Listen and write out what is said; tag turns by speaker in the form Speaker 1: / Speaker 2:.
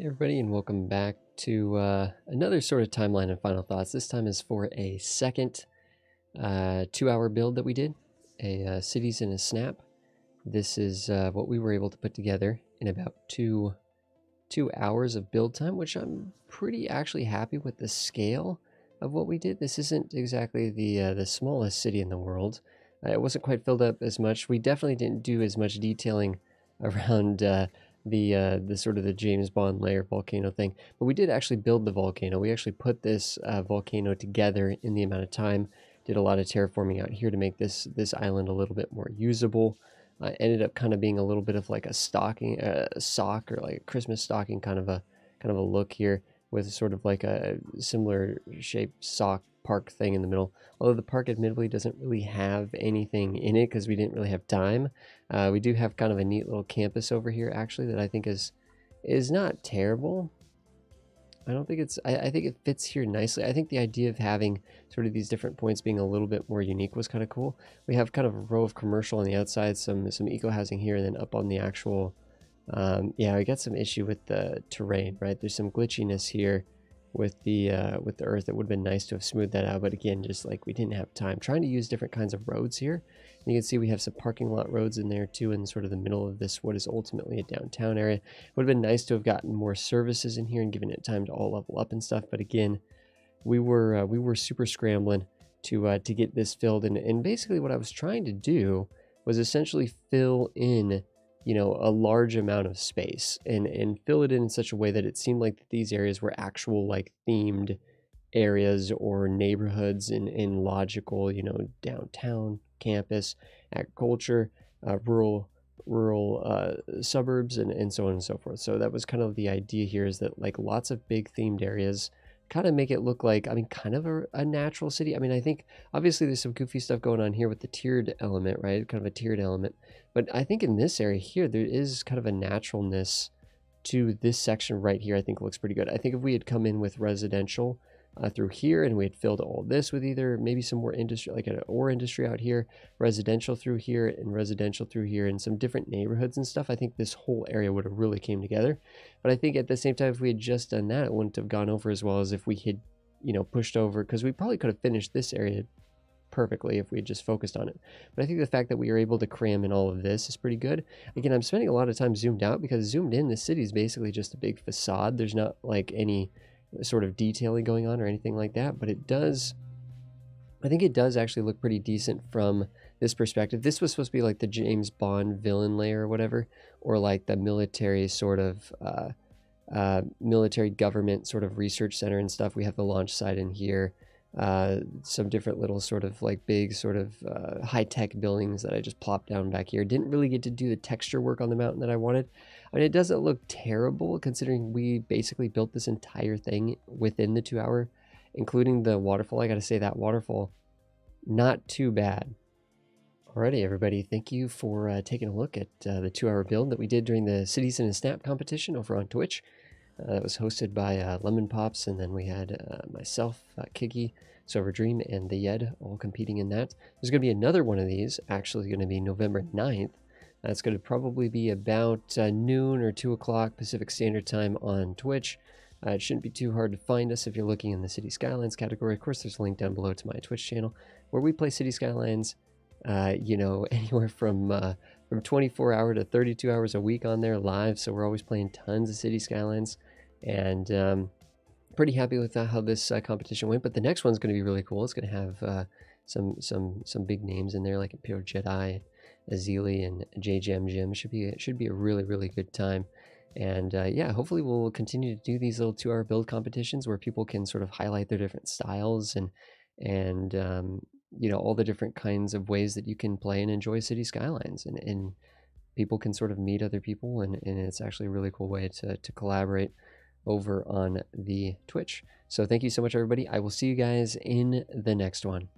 Speaker 1: Hey everybody, and welcome back to another sort of timeline and final thoughts. This time is for a second 2-hour build that we did, a Cities in a Snap. This is what we were able to put together in about two hours of build time, which I'm pretty actually happy with the scale of what we did. This isn't exactly the smallest city in the world. It wasn't quite filled up as much. We definitely didn't do as much detailing around the sort of the James Bond layer volcano thing, but we did actually build the volcano. We actually put this volcano together in the amount of time. Did a lot of terraforming out here to make this island a little bit more usable. Ended up kind of being a little bit of like a stocking, sock, or like a Christmas stocking kind of a look here, with sort of like a similar shaped sock park thing in the middle. Although the park admittedly doesn't really have anything in it because we didn't really have time. We do have kind of a neat little campus over here actually that I think is not terrible. I don't think it's, I think it fits here nicely. I think the idea of having sort of these different points being a little bit more unique was kind of cool. We have kind of a row of commercial on the outside, some eco housing here, and then up on the actual, yeah, we got some issue with the terrain, right? There's some glitchiness here with the earth. It would have been nice to have smoothed that out, but again, just like we didn't have time. Trying to use different kinds of roads here. And you can see we have some parking lot roads in there too, in sort of the middle of this what is ultimately a downtown area. It would have been nice to have gotten more services in here and given it time to all level up and stuff, but again, we were super scrambling to get this filled, and basically what I was trying to do was essentially fill in, you know, a large amount of space and fill it in such a way that it seemed like these areas were actual like themed areas or neighborhoods in logical, you know, downtown, campus, agriculture, rural suburbs, and so on and so forth. So that was kind of the idea here, is that like lots of big themed areas kind of make it look like, I mean, kind of a natural city. I mean, I think obviously there's some goofy stuff going on here with the tiered element, right? Kind of a tiered element. But I think in this area here, there is kind of a naturalness to this section right here. I think looks pretty good. I think if we had come in with residential through here, and we had filled all this with either maybe some more industry, like an ore industry out here, residential through here, and residential through here, and some different neighborhoods and stuff, I think this whole area would have really came together. But I think at the same time, if we had just done that, it wouldn't have gone over as well as if we had, you know, pushed over, because we probably could have finished this area perfectly if we had just focused on it. But I think the fact that we were able to cram in all of this is pretty good. Again, I'm spending a lot of time zoomed out because zoomed in, the city is basically just a big facade. There's not like any sort of detailing going on or anything like that, but it does, I think it does actually look pretty decent from this perspective. This was supposed to be like the James Bond villain layer or whatever, or like the military sort of military government sort of research center and stuff. We have the launch site in here, some different little sort of like big sort of high-tech buildings that I just plopped down back here. Didn't really get to do the texture work on the mountain that I wanted. I mean, it doesn't look terrible considering we basically built this entire thing within the 2 hour, including the waterfall. I gotta say, that waterfall, not too bad. Alrighty, everybody, thank you for taking a look at the 2 hour build that we did during the Cities in a Snap competition over on Twitch. That was hosted by Lemon Pops, and then we had myself, Kiki, Silver Dream, and the Yed all competing in that. There's going to be another one of these, actually going to be November 9th. That's going to probably be about noon or 2 o'clock Pacific Standard Time on Twitch. It shouldn't be too hard to find us if you're looking in the City Skylines category. Of course, there's a link down below to my Twitch channel where we play City Skylines, you know, anywhere from 24 hour to 32 hours a week on there live. So we're always playing tons of City Skylines, and pretty happy with how this competition went. But the next one's going to be really cool. It's going to have some big names in there like Imperial Jedi, Azili, and JJM Jim. Should be a really good time. And yeah, hopefully we'll continue to do these little 2 hour build competitions where people can sort of highlight their different styles and you know, all the different kinds of ways that you can play and enjoy City Skylines, and people can sort of meet other people, and it's actually a really cool way to collaborate over on the Twitch. So thank you so much, everybody. I will see you guys in the next one.